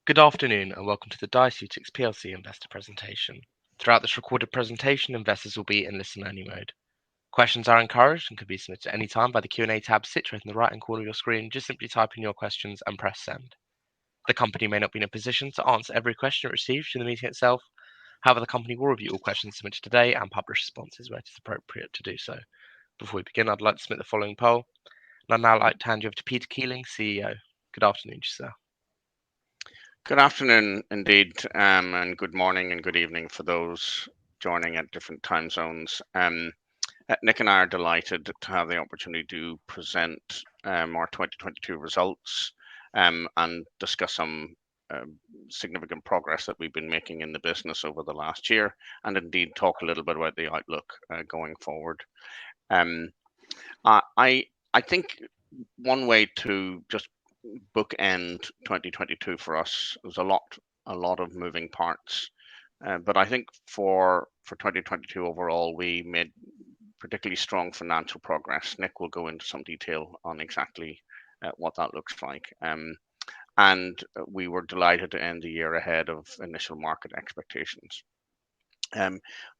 Good afternoon and welcome to the DIACEUTICS PLC investor presentation. Throughout this recorded presentation, investors will be in listen-only mode. Questions are encouraged and can be submitted at any time by the Q&A tab situated in the right-hand corner of your screen. Just simply type in your questions and press send. The company may not be in a position to answer every question it receives during the meeting itself. However, the company will review all questions submitted today and publish responses where it is appropriate to do so. Before we begin, I'd like to submit the following poll. And I'd now like to hand you over to Peter Keeling, CEO. Good afternoon, sir. Good afternoon indeed, and good morning and good evening for those joining at different time zones. Nick and I are delighted to have the opportunity to present our 2022 results and discuss some significant progress that we've been making in the business over the last year, and indeed talk a little bit about the outlook going forward. I think one way to just bookend 2022 for us was a lot of moving parts, but I think for 2022 overall we made particularly strong financial progress. Nick will go into some detail on exactly what that looks like, and we were delighted to end the year ahead of initial market expectations.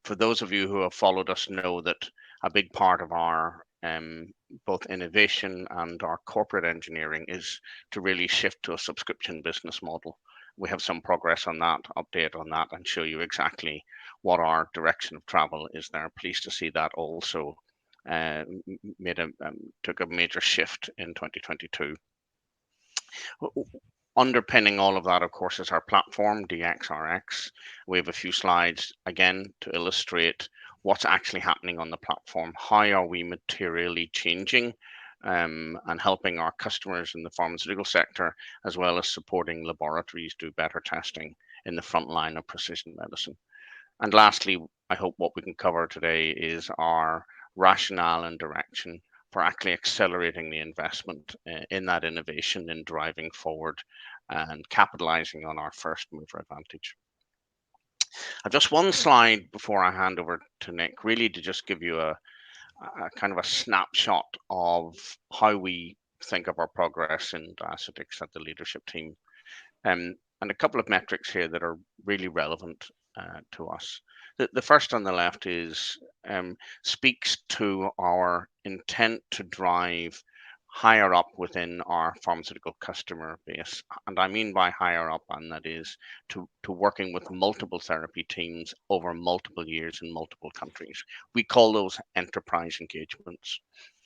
For those of you who have followed us know that a big part of our both innovation and our corporate engineering is to really shift to a subscription business model. We have some progress on that, update on that, and show you exactly what our direction of travel is there. Pleased to see that also took a major shift in 2022. Underpinning all of that, of course, is our platform, DXRX. We have a few slides again to illustrate what's actually happening on the platform. How are we materially changing and helping our customers in the pharmaceutical sector, as well as supporting laboratories do better testing in the front line of precision medicine. And lastly, I hope what we can cover today is our rationale and direction for actually accelerating the investment in that innovation and driving forward and capitalizing on our first mover advantage. I've just one slide before I hand over to Nick, really to just give you a kind of a snapshot of how we think of our progress in DIACEUTICS at the leadership team. And a couple of metrics here that are really relevant to us. The first on the left is speaks to our intent to drive higher up within our pharmaceutical customer base. And I mean by higher up, and that is to working with multiple therapy teams over multiple years in multiple countries. We call those enterprise engagements.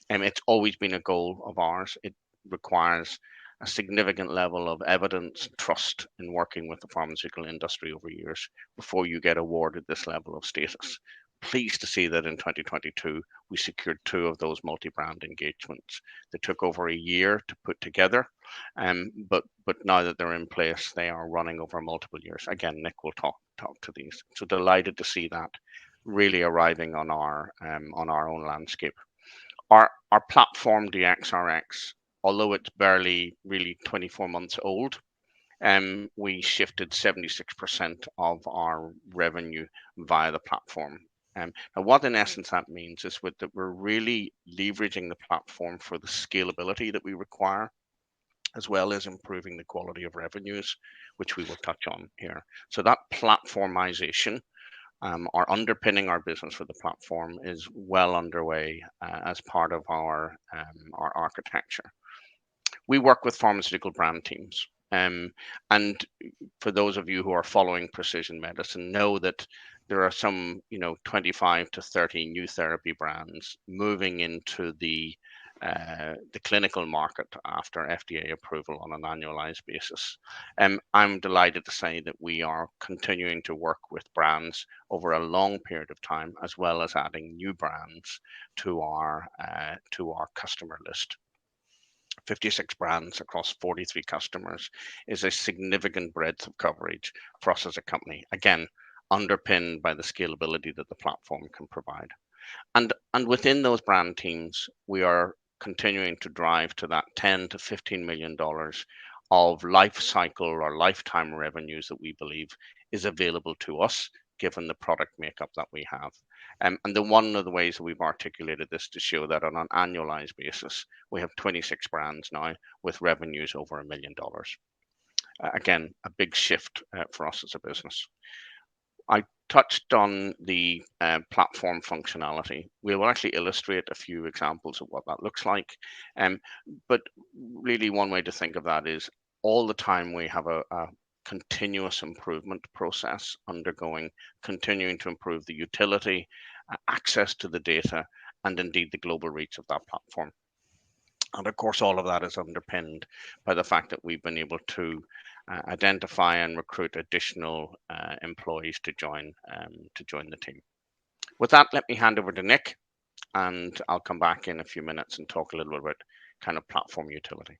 And it's always been a goal of ours. It requires a significant level of evidence, trust in working with the pharmaceutical industry over years before you get awarded this level of status. Pleased to see that in 2022 we secured 2 of those multi-brand engagements that took over a year to put together, but now that they're in place, they are running over multiple years. Again, Nick will talk to these. So delighted to see that really arriving on our own landscape. Our platform DXRX, although it's barely really 24 months old, we shifted 76% of our revenue via the platform. Now what in essence that means is that we're really leveraging the platform for the scalability that we require, as well as improving the quality of revenues, which we will touch on here. So that platformization, or underpinning our business for the platform, is well underway as part of our architecture. We work with pharmaceutical brand teams. And for those of you who are following precision medicine, know that there are some, 25 to 30 new therapy brands moving into the clinical market after FDA approval on an annualized basis. I'm delighted to say that we are continuing to work with brands over a long period of time, as well as adding new brands to our customer list. 56 brands across 43 customers is a significant breadth of coverage for us as a company, again, underpinned by the scalability that the platform can provide. And within those brand teams, we are continuing to drive to that $10 to $15 million of life cycle or lifetime revenues that we believe is available to us, given the product makeup that we have. And one of the ways that we've articulated this to show that on an annualized basis, we have 26 brands now with revenues over $1 million. Again, a big shift for us as a business. I touched on the platform functionality. We will actually illustrate a few examples of what that looks like. But really, one way to think of that is all the time we have a continuous improvement process undergoing, continuing to improve the utility, access to the data, and indeed the global reach of that platform. And of course, all of that is underpinned by the fact that we've been able to identify and recruit additional employees to join the team. With that, let me hand over to Nick, and I'll come back in a few minutes and talk a little bit about kind of platform utility.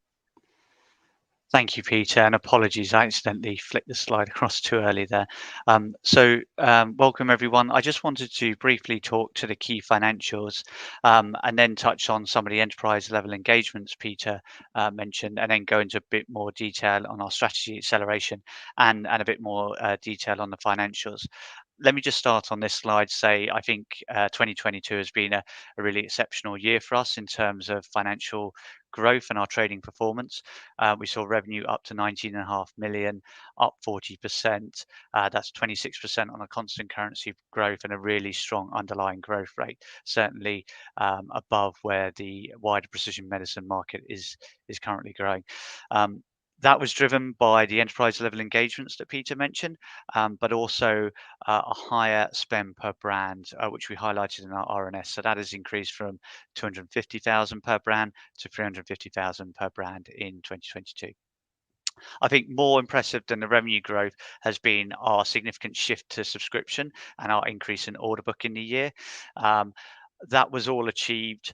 Thank you, Peter, and apologies, I accidentally flicked the slide across too early there. Welcome everyone. I just wanted to briefly talk to the key financials and then touch on some of the enterprise level engagements Peter mentioned, and then go into a bit more detail on our strategy acceleration and a bit more detail on the financials. Let me just start on this slide, say I think 2022 has been a really exceptional year for us in terms of financial growth and our trading performance. We saw revenue up to 19.5 million, up 40%. That's 26% on a constant currency growth and a really strong underlying growth rate, certainly above where the wider precision medicine market is currently growing. That was driven by the enterprise level engagements that Peter mentioned, but also a higher spend per brand, which we highlighted in our RNS. So that has increased from 250,000 per brand to 350,000 per brand in 2022. I think more impressive than the revenue growth has been our significant shift to subscription and our increase in order book in the year. That was all achieved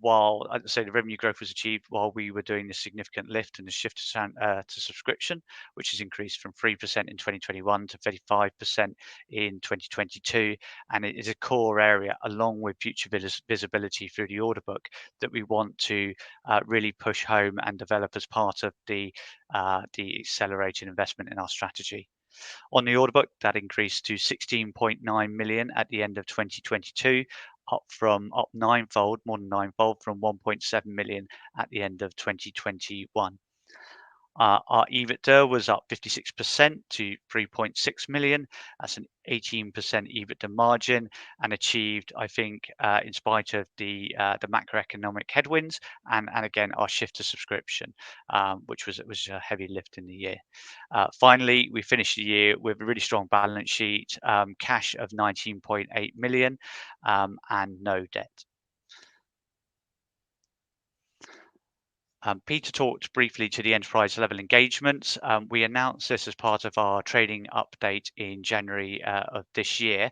while, I'd say, the revenue growth was achieved while we were doing this significant lift and the shift to subscription, which has increased from 3% in 2021 to 35% in 2022. And it is a core area, along with future visibility through the order book, that we want to really push home and develop as part of the accelerated investment in our strategy. On the order book, that increased to 16.9 million at the end of 2022, up ninefold, more than ninefold, from 1.7 million at the end of 2021. Our EBITDA was up 56% to 3.6 million. That's an 18% EBITDA margin, and achieved, I think, in spite of the macroeconomic headwinds and again our shift to subscription, which was a heavy lift in the year. Finally, we finished the year with a really strong balance sheet, cash of 19.8 million, and no debt. Peter talked briefly to the enterprise level engagements. We announced this as part of our trading update in January of this year.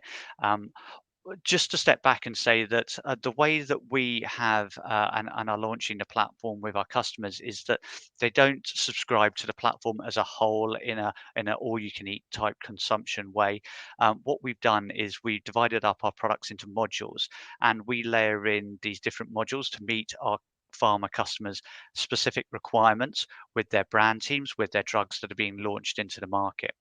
Just to step back and say that the way that we have and are launching the platform with our customers is that they don't subscribe to the platform as a whole in a all-you-can-eat type consumption way. What we've done is we've divided up our products into modules, and we layer in these different modules to meet our pharma customers' specific requirements with their brand teams, with their drugs that are being launched into the market.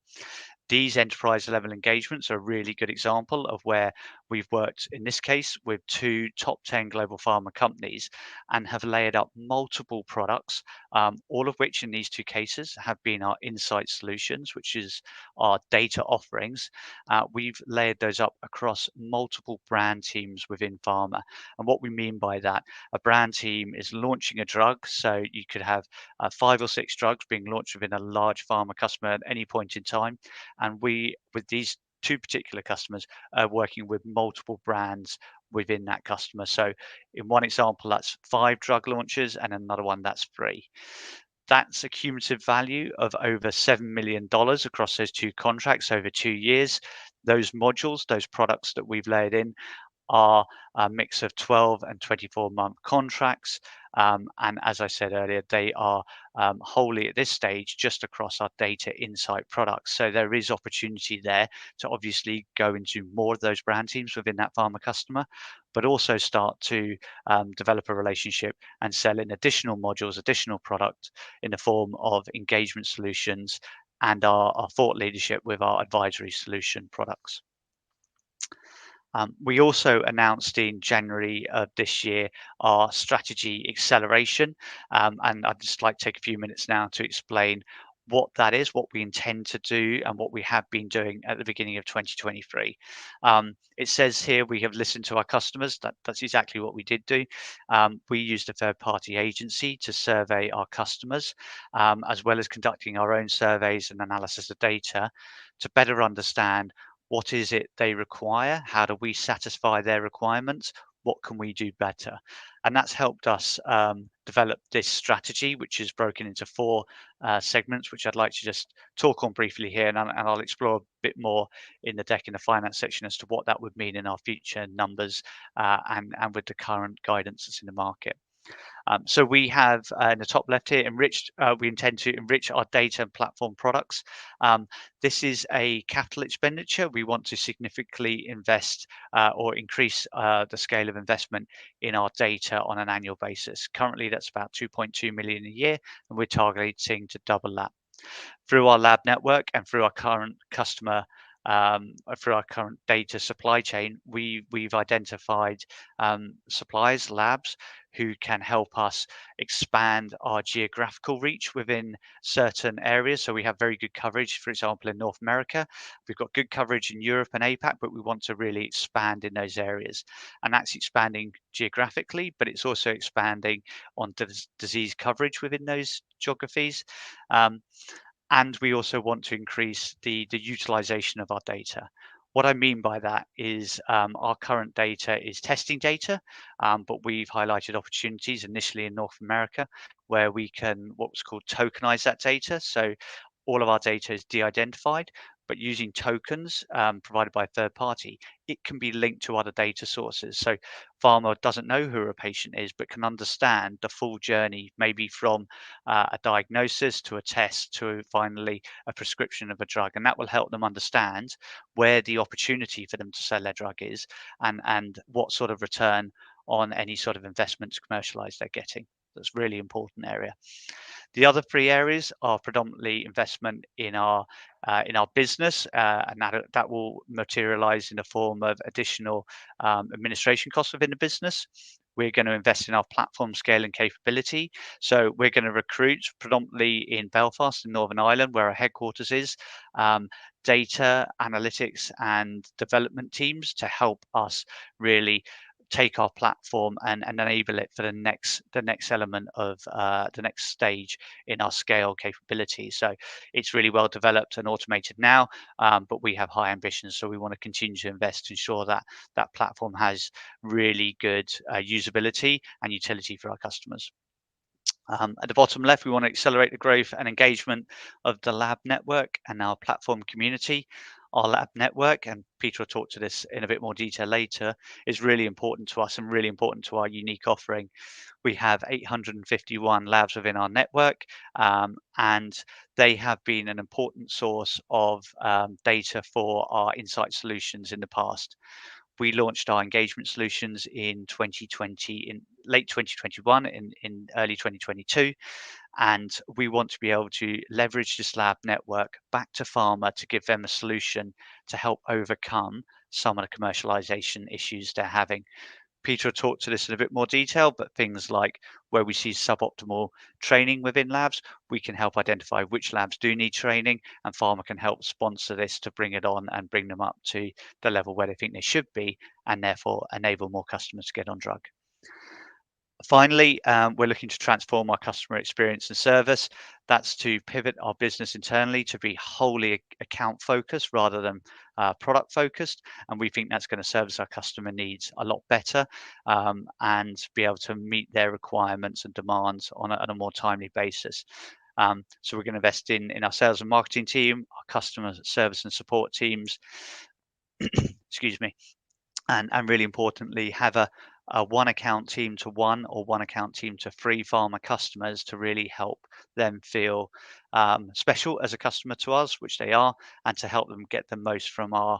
These enterprise level engagements are a really good example of where we've worked, in this case, with 2 top 10 global pharma companies and have layered up multiple products, all of which in these 2 cases have been our insight solutions, which is our data offerings. We've layered those up across multiple brand teams within pharma. And what we mean by that, a brand team is launching a drug. So you could have 5 or 6 drugs being launched within a large pharma customer at any point in time. And we, with these 2 particular customers, are working with multiple brands within that customer. So in one example, that's 5 drug launches, and another one that's 3. That's a cumulative value of over $7 million across those 2 contracts over 2 years. Those modules, those products that we've layered in, are a mix of 12 and 24-month contracts. And as I said earlier, they are wholly at this stage just across our data insight products. So there is opportunity there to obviously go into more of those brand teams within that pharma customer, but also start to develop a relationship and sell in additional modules, additional product in the form of engagement solutions and our thought leadership with our advisory solution products. We also announced in January of this year our strategy acceleration, and I'd just like to take a few minutes now to explain what that is, what we intend to do, and what we have been doing at the beginning of 2023. It says here we have listened to our customers. That's exactly what we did do. We used a third-party agency to survey our customers, as well as conducting our own surveys and analysis of data to better understand what is it they require, how do we satisfy their requirements, what can we do better. And that's helped us develop this strategy, which is broken into 4 segments, which I'd like to just talk on briefly here, and I'll explore a bit more in the deck in the finance section as to what that would mean in our future numbers and with the current guidance that's in the market. So we have in the top left here, we intend to enrich our data and platform products. This is a capital expenditure. We want to significantly invest or increase the scale of investment in our data on an annual basis. Currently, that's about 2.2 million a year, and we're targeting to double that. Through our lab network and through our current through our current data supply chain, we've identified suppliers, labs who can help us expand our geographical reach within certain areas. So we have very good coverage, for example, in North America. We've got good coverage in Europe and APAC, but we want to really expand in those areas. And that's expanding geographically, but it's also expanding on disease coverage within those geographies. And we also want to increase the utilization of our data. What I mean by that is our current data is testing data, but we've highlighted opportunities initially in North America where we can what's called tokenize that data. So all of our data is de-identified, but using tokens provided by a third party, it can be linked to other data sources. So pharma doesn't know who a patient is, but can understand the full journey, maybe from a diagnosis to a test to finally a prescription of a drug. And that will help them understand where the opportunity for them to sell their drug is and what sort of return on any sort of investment to commercialize they're getting. That's a really important area. The other 3 areas are predominantly investment in our business, and that will materialize in the form of additional administration costs within the business. We're going to invest in our platform scale and capability. So we're going to recruit predominantly in Belfast in Northern Ireland, where our headquarters is, data analytics and development teams to help us really take our platform and enable it for the next element of the next stage in our scale capability. So it's really well developed and automated now, but we have high ambitions, so we want to continue to invest to ensure that that platform has really good usability and utility for our customers. At the bottom left, we want to accelerate the growth and engagement of the lab network and our platform community. Our lab network, and Peter will talk to this in a bit more detail later, is really important to us and really important to our unique offering. We have 851 labs within our network, and they have been an important source of data for our insight solutions in the past. We launched our engagement solutions in 2020, in late 2021, in early 2022. And we want to be able to leverage this lab network back to pharma to give them a solution to help overcome some of the commercialization issues they're having. Peter will talk to this in a bit more detail, but things like where we see suboptimal training within labs, we can help identify which labs do need training, and pharma can help sponsor this to bring it on and bring them up to the level where they think they should be, and therefore enable more customers to get on drug. Finally, we're looking to transform our customer experience and service. That's to pivot our business internally to be wholly account focused rather than product focused. And we think that's going to service our customer needs a lot better and be able to meet their requirements and demands on a more timely basis. So we're going to invest in our sales and marketing team, our customer service and support teams, excuse me, and really importantly, have a one account team to 1 or one account team to 3 pharma customers to really help them feel special as a customer to us, which they are, and to help them get the most from our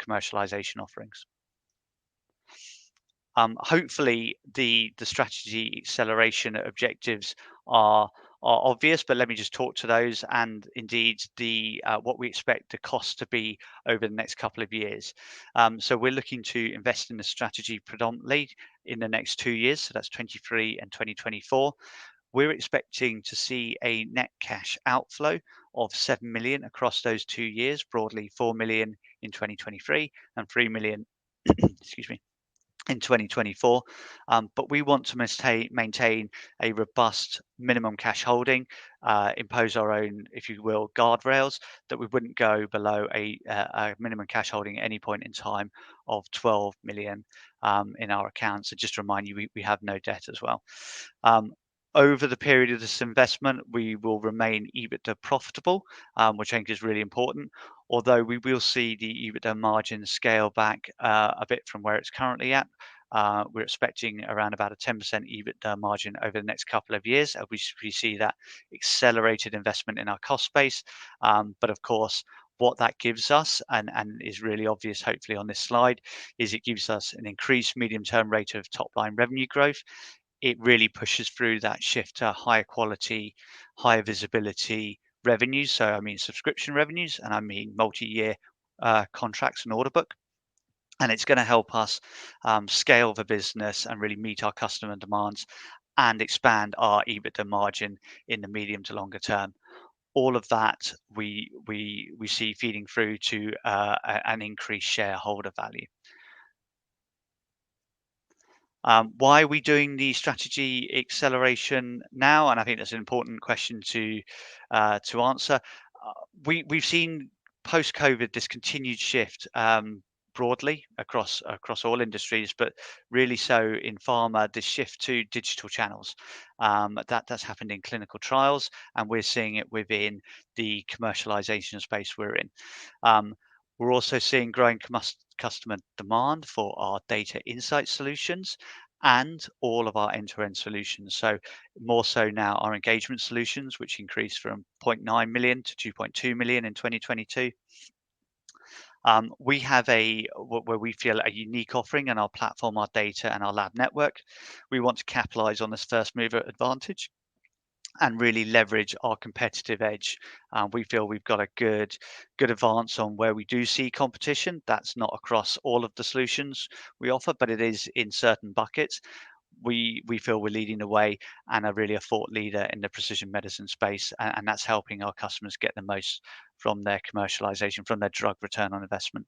commercialization offerings. Hopefully the strategy acceleration objectives are obvious, but let me just talk to those and indeed the what we expect the cost to be over the next couple of years. So we're looking to invest in the strategy predominantly in the next 2 years, so that's 23 and 2024. we're expecting to see a net cash outflow of 7 million across those 2 years, broadly 4 million in 2023 and 3 million excuse me, in 2024. But we want to maintain a robust minimum cash holding, impose our own, if you will, guardrails, that we wouldn't go below a minimum cash holding at any point in time of 12 million in our accounts. So just to remind you, we have no debt as well. Over the period of this investment, we will remain EBITDA profitable, which I think is really important, although we will see the EBITDA margin scale back a bit from where it's currently at. We're expecting around about a 10% EBITDA margin over the next couple of years as we see that accelerated investment in our cost base. But of course, what that gives us, and is really obvious hopefully on this slide, is it gives us an increased medium-term rate of top-line revenue growth. It really pushes through that shift to higher quality, higher visibility revenues. So I mean subscription revenues, and I mean multi-year contracts and order book. And it's going to help us scale the business and really meet our customer demands and expand our EBITDA margin in the medium to longer term. All of that we see feeding through to an increased shareholder value. Why are we doing the strategy acceleration now? And I think that's an important question to answer. We've seen post-COVID this continued shift broadly across all industries, but really so in pharma, this shift to digital channels. That's happened in clinical trials, and we're seeing it within the commercialization space we're in. We're also seeing growing customer demand for our data insight solutions and all of our end-to-end solutions. So more so now our engagement solutions, which increased from 0.9 million to 2.2 million in 2022. We have where we feel a unique offering in our platform, our data, and our lab network. We want to capitalize on this first mover advantage and really leverage our competitive edge. We feel we've got a good advance on where we do see competition. That's not across all of the solutions we offer, but it is in certain buckets. We feel we're leading the way and are really a thought leader in the precision medicine space, and that's helping our customers get the most from their commercialization, from their drug return on investment.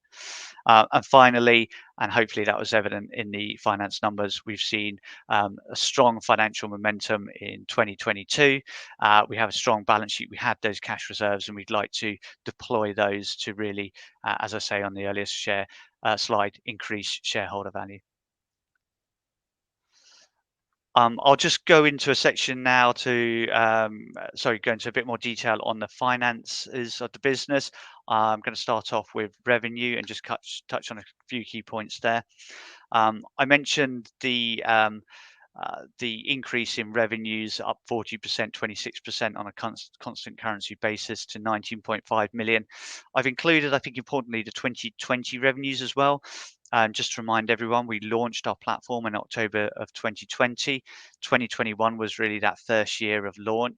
And finally, and hopefully that was evident in the finance numbers, we've seen a strong financial momentum in 2022. We have a strong balance sheet. We have those cash reserves, and we'd like to deploy those to really, as I say on the earliest slide, increase shareholder value. I'll just go into a section now to, go into a bit more detail on the finances of the business. I'm going to start off with revenue and just touch on a few key points there. I mentioned the increase in revenues up 40%, 26% on a constant currency basis to 19.5 million. I've included, I think importantly, the 2020 revenues as well. Just to remind everyone, we launched our platform in October of 2020. 2021 was really that first year of launch,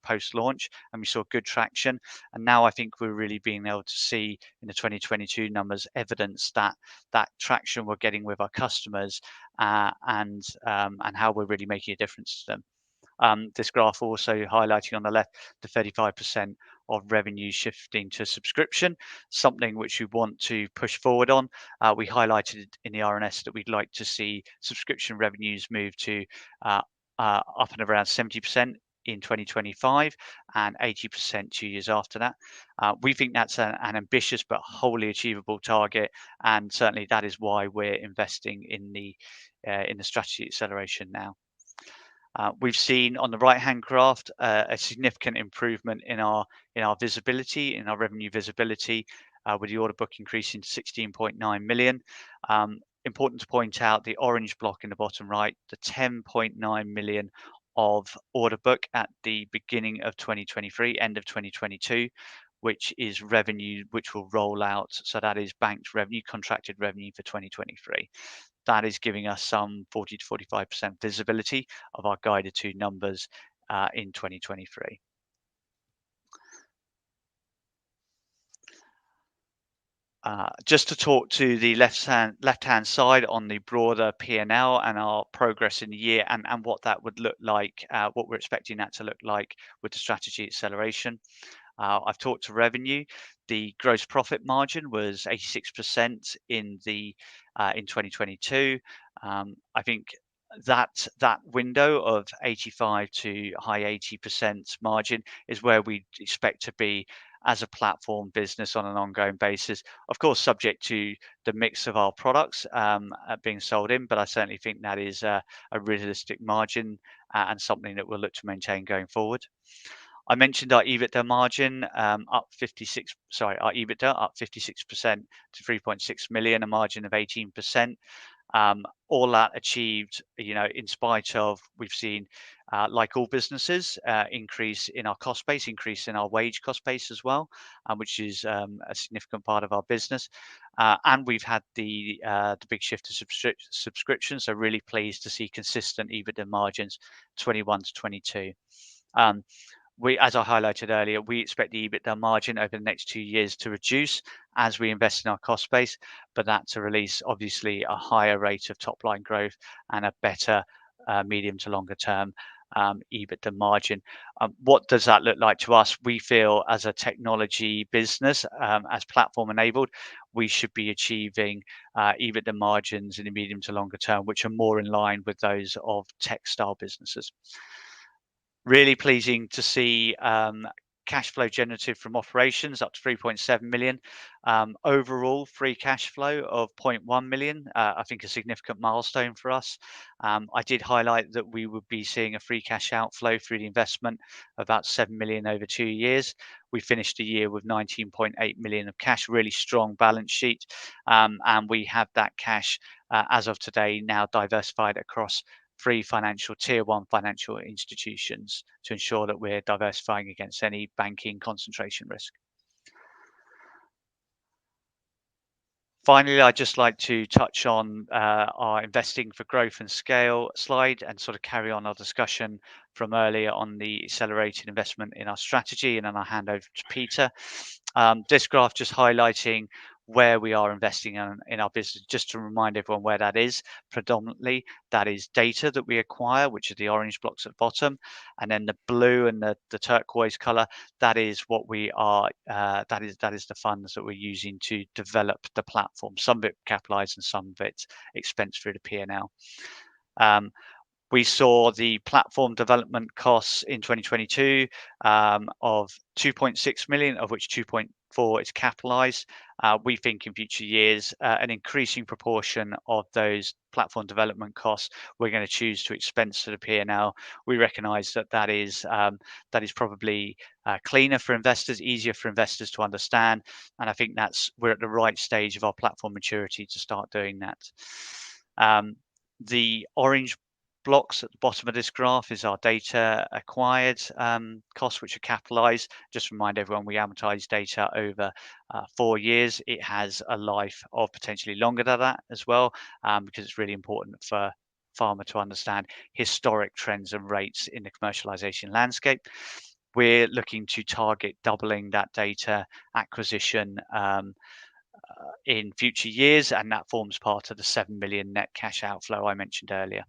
post-launch, and we saw good traction. And now I think we're really being able to see in the 2022 numbers evidence that traction we're getting with our customers and how we're really making a difference to them. This graph also highlighting on the left the 35% of revenue shifting to subscription, something which we want to push forward on. We highlighted in the RNS that we'd like to see subscription revenues move to up and around 70% in 2025 and 80% 2 years after that. We think that's an ambitious but wholly achievable target, and certainly that is why we're investing in the strategy acceleration now. We've seen on the right-hand graph a significant improvement in our visibility, in our revenue visibility, with the order book increasing to 16.9 million. Important to point out the orange block in the bottom right, the 10.9 million of order book at the beginning of 2023, end of 2022, which is revenue which will roll out. So that is banked revenue, contracted revenue for 2023. That is giving us some 40 to 45% visibility of our guided to numbers in 2023. Just to talk to the left-hand side on the broader P&L and our progress in the year and what that would look like, what we're expecting that to look like with the strategy acceleration. I've talked to revenue. The gross profit margin was 86% in 2022. I think that window of 85 to high 80% margin is where we expect to be as a platform business on an ongoing basis. Of course, subject to the mix of our products being sold in, but I certainly think that is a realistic margin and something that we'll look to maintain going forward. I mentioned our EBITDA margin our EBITDA up 56% to 3.6 million, a margin of 18%. All that achieved, in spite of we've seen, like all businesses, increase in our cost base, increase in our wage cost base as well, which is a significant part of our business. And we've had the big shift to subscription, so really pleased to see consistent EBITDA margins, 21 to 22. As I highlighted earlier, we expect the EBITDA margin over the next 2 years to reduce as we invest in our cost base, but that to release obviously a higher rate of top line growth and a better medium to longer term EBITDA margin. What does that look like to us? We feel as a technology business, as platform enabled, we should be achieving EBITDA margins in the medium to longer term, which are more in line with those of textile businesses. Really pleasing to see cash flow generative from operations up to 3.7 million. Overall free cash flow of 0.1 million, I think a significant milestone for us. I did highlight that we would be seeing a free cash outflow through the investment of about 7 million over 2 years. We finished the year with 19.8 million of cash, really strong balance sheet. And we have that cash as of today now diversified across 3 tier 1 financial institutions to ensure that we're diversifying against any banking concentration risk. Finally, I'd just like to touch on our investing for growth and scale slide and sort of carry on our discussion from earlier on the accelerated investment in our strategy, and then I'll hand over to Peter. This graph just highlighting where we are investing in our business, just to remind everyone where that is. Predominantly, that is data that we acquire, which are the orange blocks at the bottom, and then the blue and the turquoise color, that is what we are, that is the funds that we're using to develop the platform. Some of it capitalized and some of it expensed through the P&L. We saw the platform development costs in 2022 of 2.6 million, of which 2.4 is capitalized. We think in future years, an increasing proportion of those platform development costs we're going to choose to expense to the P&L. We recognize that is probably cleaner for investors, easier for investors to understand, and I think we're at the right stage of our platform maturity to start doing that. The orange blocks at the bottom of this graph is our data acquired costs, which are capitalized. Just remind everyone, we amortize data over 4 years. It has a life of potentially longer than that as well, because it's really important for pharma to understand historic trends and rates in the commercialization landscape. We're looking to target doubling that data acquisition in future years, and that forms part of the 7 million net cash outflow I mentioned earlier.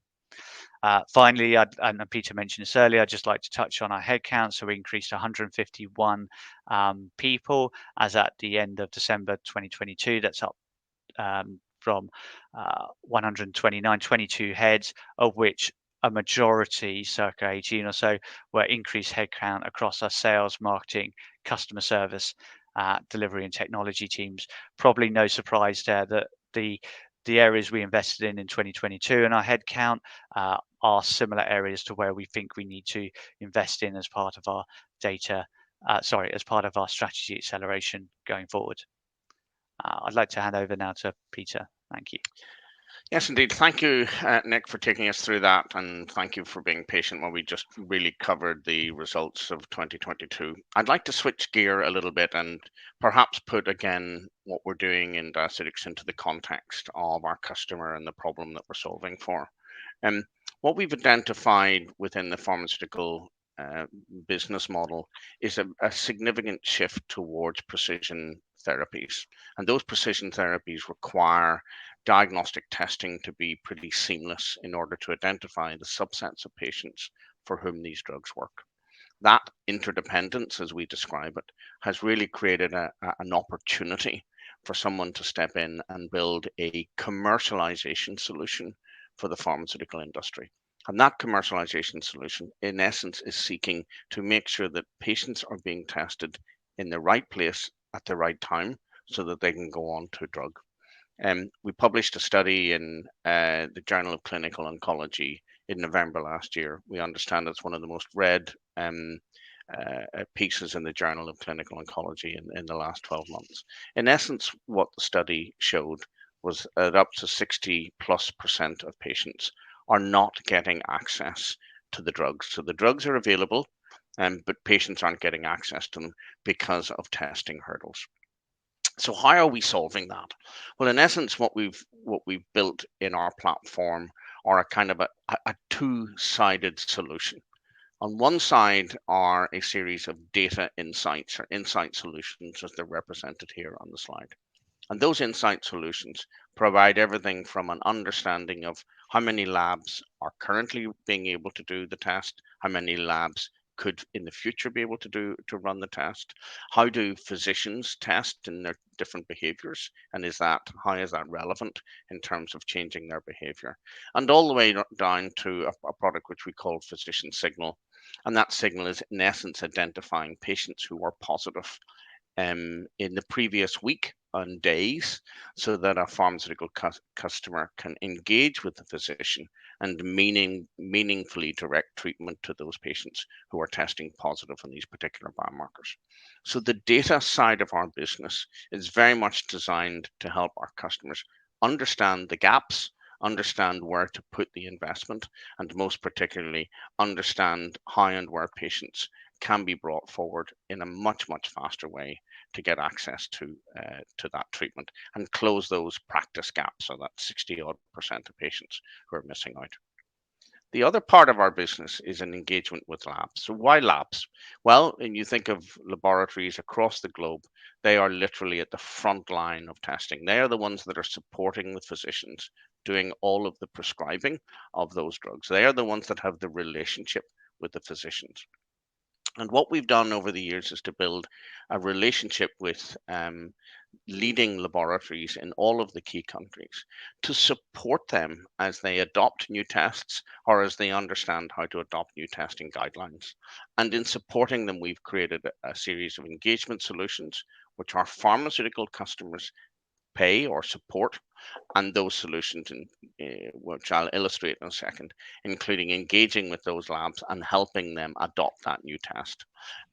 Finally, and Peter mentioned this earlier, I'd just like to touch on our headcount. So we increased to 151 people as at the end of December 2022. That's up from 129, 22 heads, of which a majority, circa 18 or so, were increased headcount across our sales, marketing, customer service, delivery and technology teams. Probably no surprise there that the areas we invested in 2022 and our headcount are similar areas to where we think we need to invest in as part of our as part of our strategy acceleration going forward. I'd like to hand over now to Peter. Thank you. Yes, indeed. Thank you, Nick, for taking us through that, and thank you for being patient while we just really covered the results of 2022. I'd like to switch gear a little bit and perhaps put again what we're doing in DIACEUTICS into the context of our customer and the problem that we're solving for. What we've identified within the pharmaceutical business model is a significant shift towards precision therapies. And those precision therapies require diagnostic testing to be pretty seamless in order to identify the subsets of patients for whom these drugs work. That interdependence, as we describe it, has really created an opportunity for someone to step in and build a commercialization solution for the pharmaceutical industry. And that commercialization solution, in essence, is seeking to make sure that patients are being tested in the right place at the right time so that they can go on to a drug. We published a study in the Journal of Clinical Oncology in November last year. We understand it's one of the most read pieces in the Journal of Clinical Oncology in the last 12 months. In essence, what the study showed was that up to 60+% of patients are not getting access to the drugs. So the drugs are available, but patients aren't getting access to them because of testing hurdles. So how are we solving that? Well, in essence, what we've built in our platform are a kind of a two-sided solution. On one side are a series of data insights or insight solutions as they're represented here on the slide. And those insight solutions provide everything from an understanding of how many labs are currently being able to do the test, how many labs could in the future be able to run the test, how do physicians test in their different behaviors, and how is that relevant in terms of changing their behavior, and all the way down to a product which we call Physician Signal. And that signal is in essence identifying patients who are positive in the previous week and days, so that a pharmaceutical customer can engage with the physician and meaningfully direct treatment to those patients who are testing positive on these particular biomarkers. So the data side of our business is very much designed to help our customers understand the gaps, understand where to put the investment, and most particularly understand how and where patients can be brought forward in a much faster way to get access to that treatment and close those practice gaps, so that 60% of patients who are missing out. The other part of our business is an engagement with labs. So why labs? Well, when you think of laboratories across the globe, they are literally at the front line of testing. They are the ones that are supporting the physicians, doing all of the prescribing of those drugs. They are the ones that have the relationship with the physicians. And what we've done over the years is to build a relationship with leading laboratories in all of the key countries to support them as they adopt new tests or as they understand how to adopt new testing guidelines. And in supporting them, we've created a series of engagement solutions, which our pharmaceutical customers pay or support, and those solutions, which I'll illustrate in a second, including engaging with those labs and helping them adopt that new test.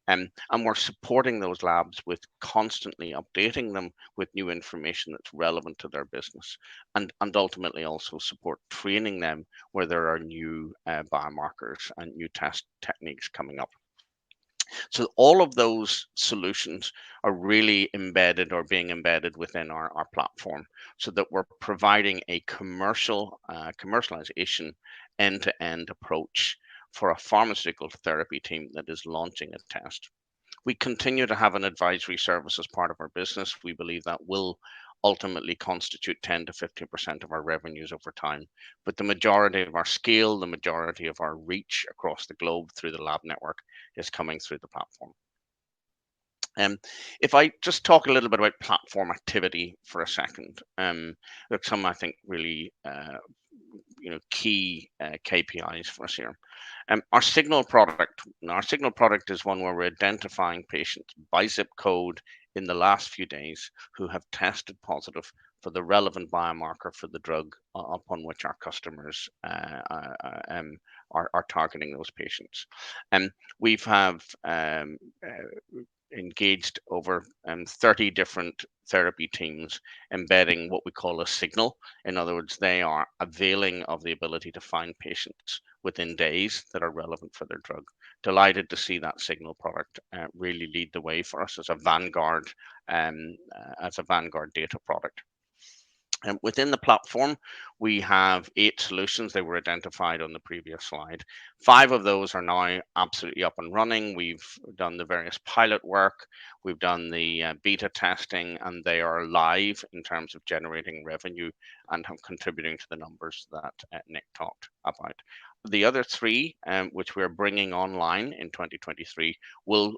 And we're supporting those labs with constantly updating them with new information that's relevant to their business, and ultimately also support training them where there are new biomarkers and new test techniques coming up. So all of those solutions are really embedded or being embedded within our platform, so that we're providing a commercialization end-to-end approach for a pharmaceutical therapy team that is launching a test. We continue to have an advisory service as part of our business. We believe that will ultimately constitute 10 to 15% of our revenues over time. But the majority of our scale, the majority of our reach across the globe through the lab network is coming through the platform. If I just talk a little bit about platform activity for a second, there's some, I think, really key KPIs for us here. Our Signal product is one where we're identifying patients by zip code in the last few days who have tested positive for the relevant biomarker for the drug upon which our customers are targeting those patients. We've engaged over 30 different therapy teams embedding what we call a signal. In other words, they are availing of the ability to find patients within days that are relevant for their drug. Delighted to see that Signal product really lead the way for us as a vanguard data product. And within the platform, we have 8 solutions. They were identified on the previous slide. 5 of those are now absolutely up and running. We've done the various pilot work, we've done the beta testing, and they are live in terms of generating revenue and have contributing to the numbers that Nick talked about. The other 3, which we're bringing online in 2023, will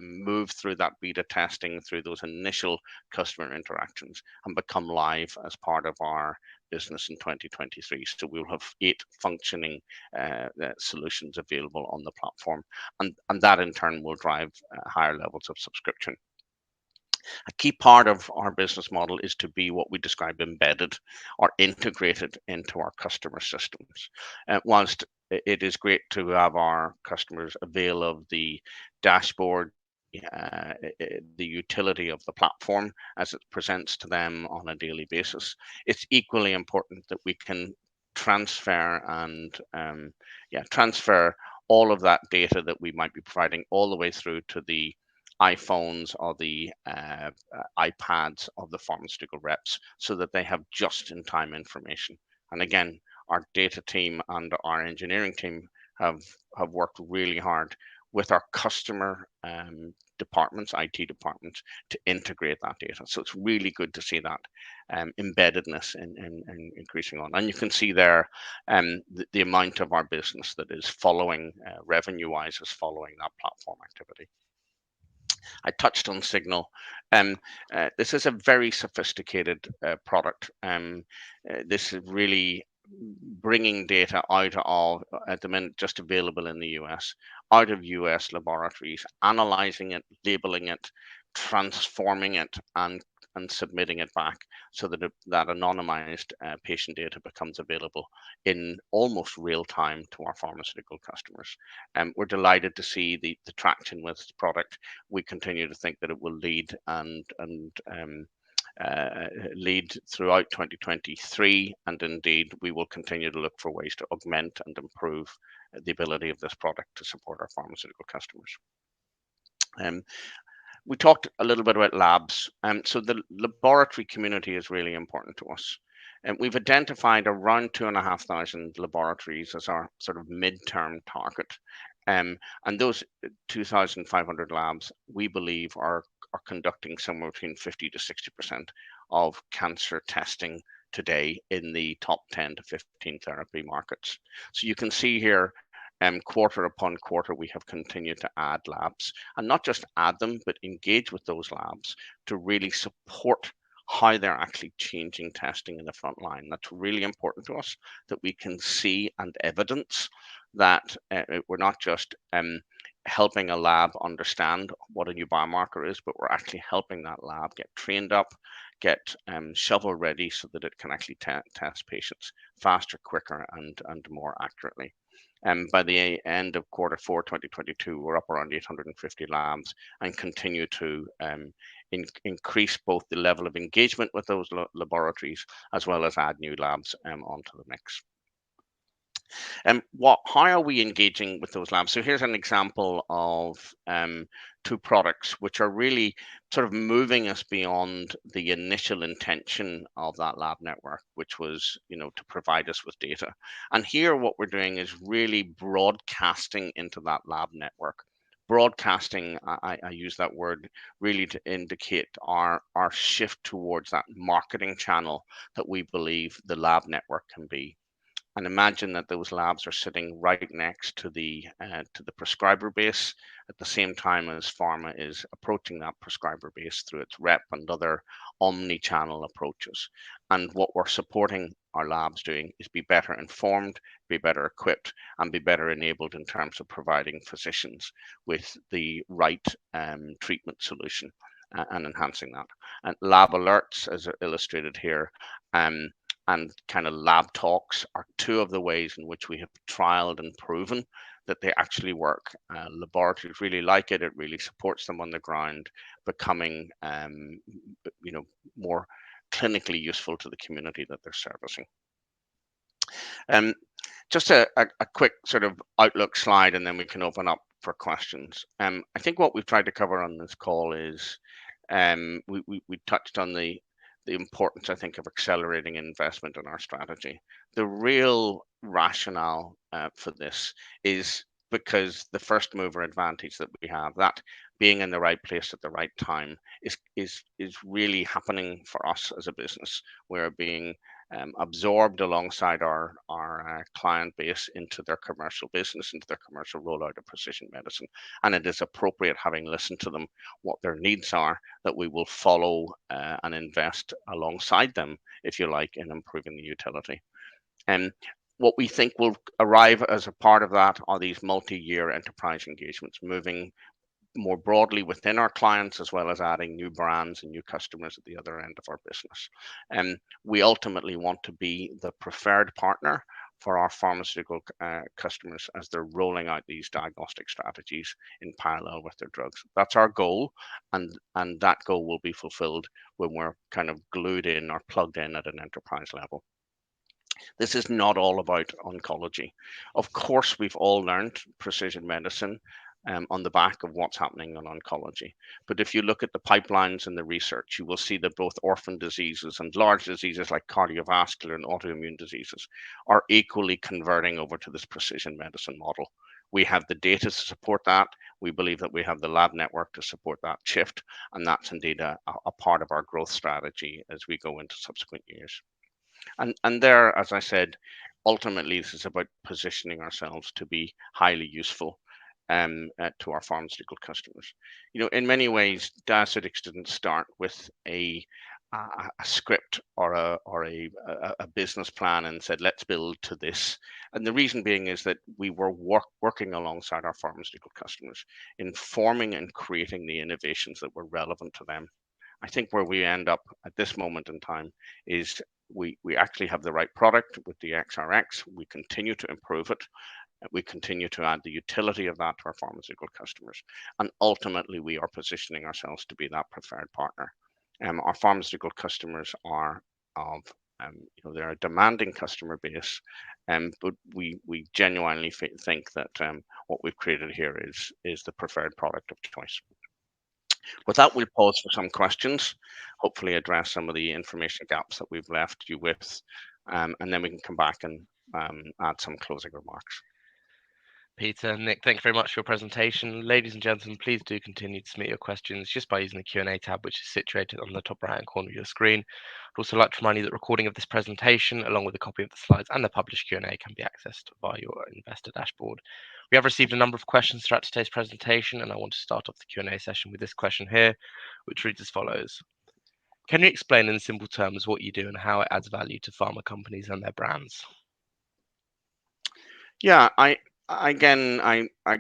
move through that beta testing, through those initial customer interactions, and become live as part of our business in 2023. So we'll have 8 functioning solutions available on the platform, and that in turn will drive higher levels of subscription. A key part of our business model is to be what we describe embedded or integrated into our customer systems. Whilst it is great to have our customers avail of the dashboard, the utility of the platform as it presents to them on a daily basis, it's equally important that we can transfer and transfer all of that data that we might be providing all the way through to the iPhones or the iPads of the pharmaceutical reps, so that they have just-in-time information. And again, our data team and our engineering team have worked really hard with our customer departments, IT departments, to integrate that data. So it's really good to see that embeddedness in increasing on. And you can see there the amount of our business that is following, revenue-wise, is following that platform activity. I touched on Signal. This is a very sophisticated product. This is really bringing data out of, at the minute, just available in the US, out of US laboratories, analyzing it, labeling it, transforming it, and submitting it back, so that that anonymized patient data becomes available in almost real time to our pharmaceutical customers. We're delighted to see the traction with this product. We continue to think that it will lead and lead throughout 2023, and indeed we will continue to look for ways to augment and improve the ability of this product to support our pharmaceutical customers. We talked a little bit about labs. So the laboratory community is really important to us. And we've identified around 2,500 laboratories as our sort of midterm target. And those 2,500 labs, we believe, are conducting somewhere between 50 to 60% of cancer testing today in the top 10 to 15 therapy markets. So you can see here, quarter upon quarter, we have continued to add labs, and not just add them, but engage with those labs to really support how they're actually changing testing in the front line. That's really important to us, that we can see and evidence that we're not just helping a lab understand what a new biomarker is, but we're actually helping that lab get trained up, get shovel ready, so that it can actually test patients faster, quicker, and more accurately. By the end of quarter 4 2022, we're up around 850 labs, and continue to increase both the level of engagement with those laboratories, as well as add new labs onto the mix. How are we engaging with those labs? So here's an example of 2 products which are really sort of moving us beyond the initial intention of that lab network, which was, to provide us with data. And here what we're doing is really broadcasting into that lab network. Broadcasting, I use that word really to indicate our shift towards that marketing channel that we believe the lab network can be. And imagine that those labs are sitting right next to the prescriber base, at the same time as pharma is approaching that prescriber base through its rep and other omni-channel approaches. And what we're supporting our labs doing is be better informed, be better equipped, and be better enabled in terms of providing physicians with the right treatment solution and enhancing that. And lab alerts, as illustrated here, and kind of lab talks are 2 of the ways in which we have trialed and proven that they actually work. Laboratories really like it. It really supports them on the ground, becoming more clinically useful to the community that they're servicing. Just a quick sort of outlook slide, and then we can open up for questions. I think what we've tried to cover on this call is we touched on the importance, I think, of accelerating investment in our strategy. The real rationale for this is because the first mover advantage that we have, that being in the right place at the right time, is really happening for us as a business. We're being absorbed alongside our client base into their commercial business, into their commercial rollout of precision medicine. And it is appropriate, having listened to them, what their needs are, that we will follow and invest alongside them, if you like, in improving the utility. And what we think will arrive as a part of that are these multi-year enterprise engagements, moving more broadly within our clients, as well as adding new brands and new customers at the other end of our business. And we ultimately want to be the preferred partner for our pharmaceutical customers as they're rolling out these diagnostic strategies in parallel with their drugs. That's our goal, and that goal will be fulfilled when we're kind of glued in or plugged in at an enterprise level. This is not all about oncology. Of course, we've all learned precision medicine on the back of what's happening in oncology. But if you look at the pipelines and the research, you will see that both orphan diseases and large diseases like cardiovascular and autoimmune diseases are equally converting over to this precision medicine model. We have the data to support that. We believe that we have the lab network to support that shift. And that's indeed a part of our growth strategy as we go into subsequent years. And there, as I said, ultimately this is about positioning ourselves to be highly useful to our pharmaceutical customers. You know, in many ways, Diaceutics didn't start with a script or a business plan and said, let's build to this. And the reason being is that we were working alongside our pharmaceutical customers, informing and creating the innovations that were relevant to them. I think where we end up at this moment in time is we actually have the right product with the XRX. We continue to improve it. We continue to add the utility of that to our pharmaceutical customers. And ultimately, we are positioning ourselves to be that preferred partner. Our pharmaceutical customers are of, they're a demanding customer base, but we genuinely think that what we've created here is the preferred product of choice. With that, we'll pause for some questions, hopefully address some of the information gaps that we've left you with, and then we can come back and add some closing remarks. Peter, Nick, thank you very much for your presentation. Ladies and gentlemen, please do continue to submit your questions just by using the Q&A tab, which is situated on the top right-hand corner of your screen. I'd also like to remind you that recording of this presentation, along with a copy of the slides and the published Q&A, can be accessed via your investor dashboard. We have received a number of questions throughout today's presentation, and I want to start off the Q&A session with this question here, which reads as follows. Can you explain in simple terms what you do and how it adds value to pharma companies and their brands? Yeah, I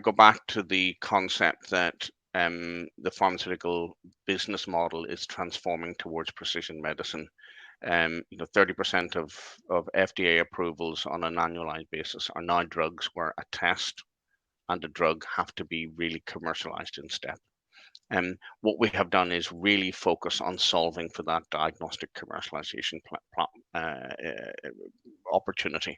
go back to the concept that the pharmaceutical business model is transforming towards precision medicine. 30% of FDA approvals on an annualized basis are now drugs where a test and a drug have to be really commercialized in step. And what we have done is really focus on solving for that diagnostic commercialization opportunity.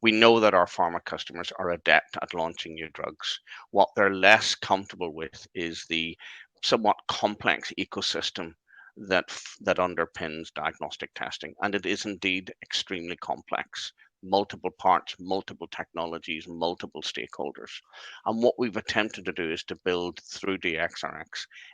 We know that our pharma customers are adept at launching new drugs. What they're less comfortable with is the somewhat complex ecosystem that underpins diagnostic testing, and it is indeed extremely complex. Multiple parts, multiple technologies, multiple stakeholders. And what we've attempted to do is to build through DXRX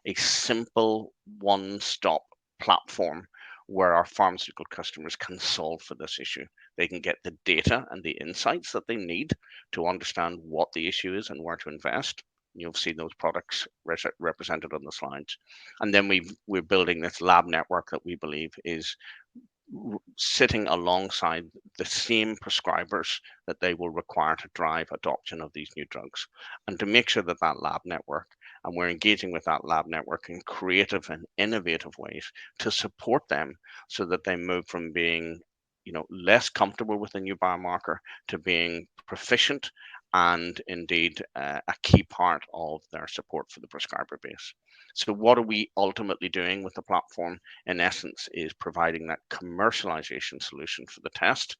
a simple one-stop platform where our pharmaceutical customers can solve for this issue. They can get the data and the insights that they need to understand what the issue is and where to invest. You'll see those products represented on the slides. And then we're building this lab network that we believe is sitting alongside the same prescribers that they will require to drive adoption of these new drugs, and to make sure that that lab network, and we're engaging with that lab network in creative and innovative ways to support them so that they move from being less comfortable with a new biomarker to being proficient and indeed a key part of their support for the prescriber base. So what are we ultimately doing with the platform? In essence, is providing that commercialization solution for the test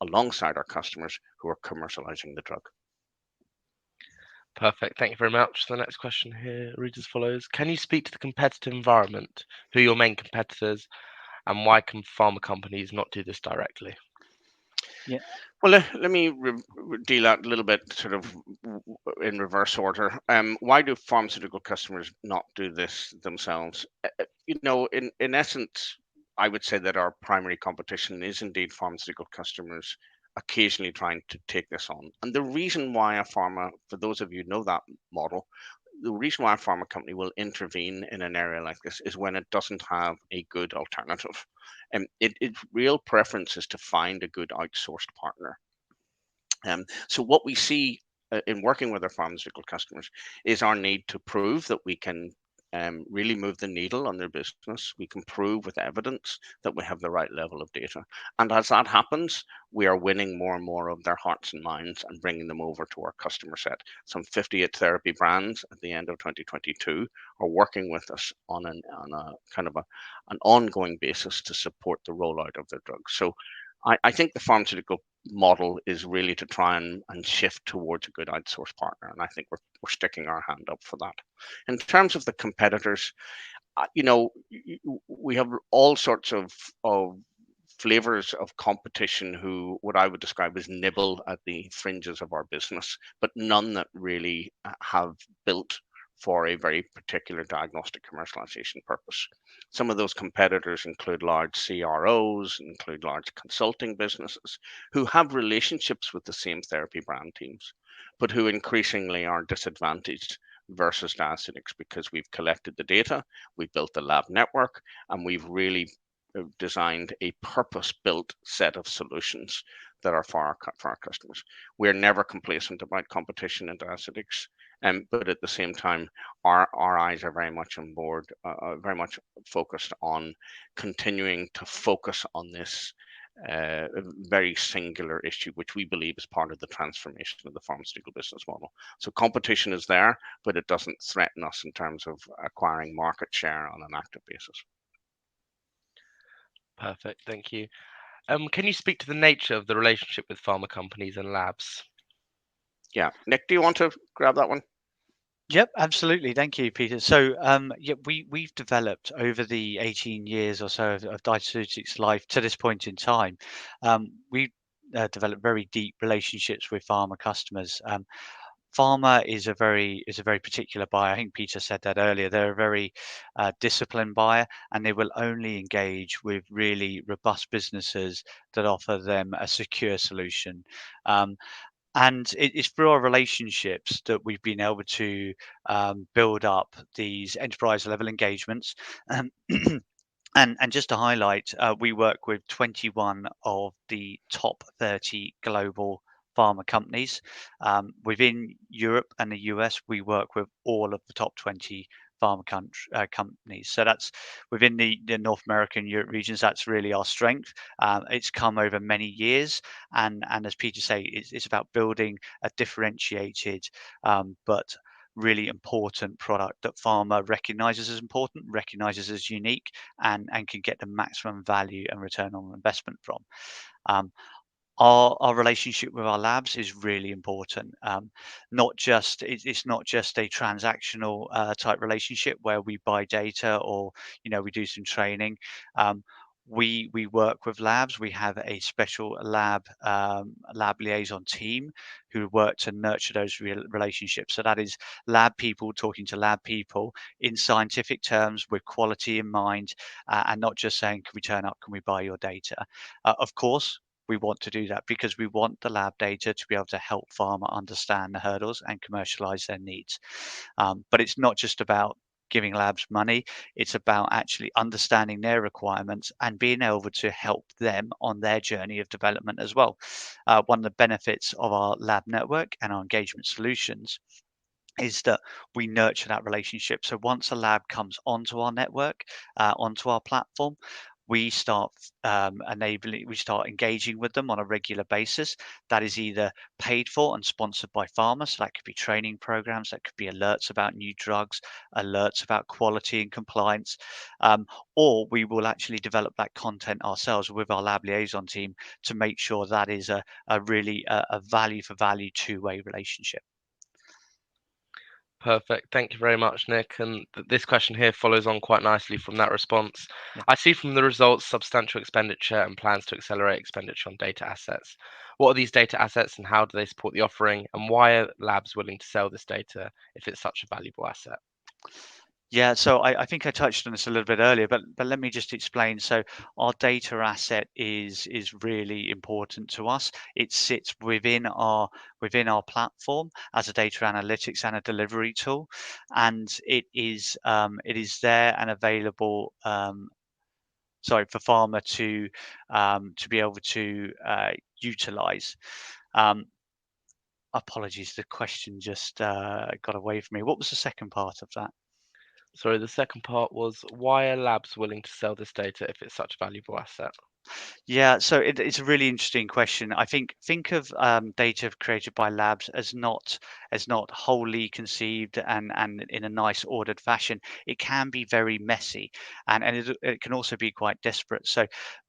alongside our customers who are commercializing the drug. Perfect. Thank you very much. The next question here reads as follows. Can you speak to the competitive environment? Who are your main competitors? and why can pharma companies not do this directly? Well, let me deal that a little bit sort of in reverse order. Why do pharmaceutical customers not do this themselves? In essence, I would say that our primary competition is indeed pharmaceutical customers occasionally trying to take this on. And the reason why a pharma, for those of you who know that model, the reason why a pharma company will intervene in an area like this is when it doesn't have a good alternative. And its real preference is to find a good outsourced partner. So what we see in working with our pharmaceutical customers is our need to prove that we can really move the needle on their business. We can prove with evidence that we have the right level of data. And as that happens, we are winning more and more of their hearts and minds and bringing them over to our customer set. Some 58 therapy brands at the end of 2022 are working with us on a kind of an ongoing basis to support the rollout of their drugs. So I think the pharmaceutical model is really to try and shift towards a good outsource partner. And I think we're sticking our hand up for that. In terms of the competitors, we have all sorts of flavors of competition who what I would describe as nibble at the fringes of our business, but none that really have built for a very particular diagnostic commercialization purpose. Some of those competitors include large CROs, include large consulting businesses who have relationships with the same therapy brand teams, but who increasingly are disadvantaged versus Diaceutics because we've collected the data, we've built the lab network, and we've really designed a purpose-built set of solutions that are for our customers. We're never complacent about competition in Diaceutics, but at the same time, our eyes are very much on board, very much focused on continuing to focus on this very singular issue, which we believe is part of the transformation of the pharmaceutical business model. So competition is there, but it doesn't threaten us in terms of acquiring market share on an active basis. Perfect, thank you. Can you speak to the nature of the relationship with pharma companies and labs? Yeah, Nick, do you want to grab that one? Yep, absolutely. Thank you, Peter. So, we've developed over the 18 years or so of Diaceutics life to this point in time. We've developed very deep relationships with pharma customers. Pharma is a very particular buyer. I think Peter said that earlier. They're a very disciplined buyer, and they will only engage with really robust businesses that offer them a secure solution. And it's through our relationships that we've been able to build up these enterprise level engagements. And just to highlight, we work with 21 of the top 30 global pharma companies. Within Europe and the US, we work with all of the top 20 pharma companies. So that's within the North American Europe regions. That's really our strength. It's come over many years, and as Peter say, it's about building a differentiated but really important product that pharma recognizes as important, recognizes as unique, and can get the maximum value and return on investment from. Our relationship with our labs is really important. It's not just a transactional type relationship where we buy data or we do some training. We work with labs. We have a special lab liaison team who work to nurture those relationships. So that is lab people talking to lab people in scientific terms with quality in mind, and not just saying, "Can we turn up? Can we buy your data?" Of course, we want to do that because we want the lab data to be able to help pharma understand the hurdles and commercialize their needs. But it's not just about giving labs money. It's about actually understanding their requirements and being able to help them on their journey of development as well. One of the benefits of our lab network and our engagement solutions is that we nurture that relationship. So once a lab comes onto our network, onto our platform, we start engaging with them on a regular basis. That is either paid for and sponsored by pharma. So that could be training programs, that could be alerts about new drugs, alerts about quality and compliance, or we will actually develop that content ourselves with our lab liaison team to make sure that is a really value for value two-way relationship. Perfect. Thank you very much, Nick. And this question here follows on quite nicely from that response. Yeah. I see from the results substantial expenditure and plans to accelerate expenditure on data assets. What are these data assets and how do they support the offering? And why are labs willing to sell this data if it's such a valuable asset? Yeah, so I think I touched on this a little bit earlier, but let me just explain. So our data asset is really important to us. It sits within our platform as a data analytics and a delivery tool, and it is there and available. For pharma to be able to utilize. Um, Apologies, the question just got away from me. What was the second part of that? Sorry, the second part was why are labs willing to sell this data if it's such a valuable asset? Yeah, so it's a really interesting question. Think of data created by labs as not wholly conceived and in a nice ordered fashion. It can be very messy, and it can also be quite disparate. So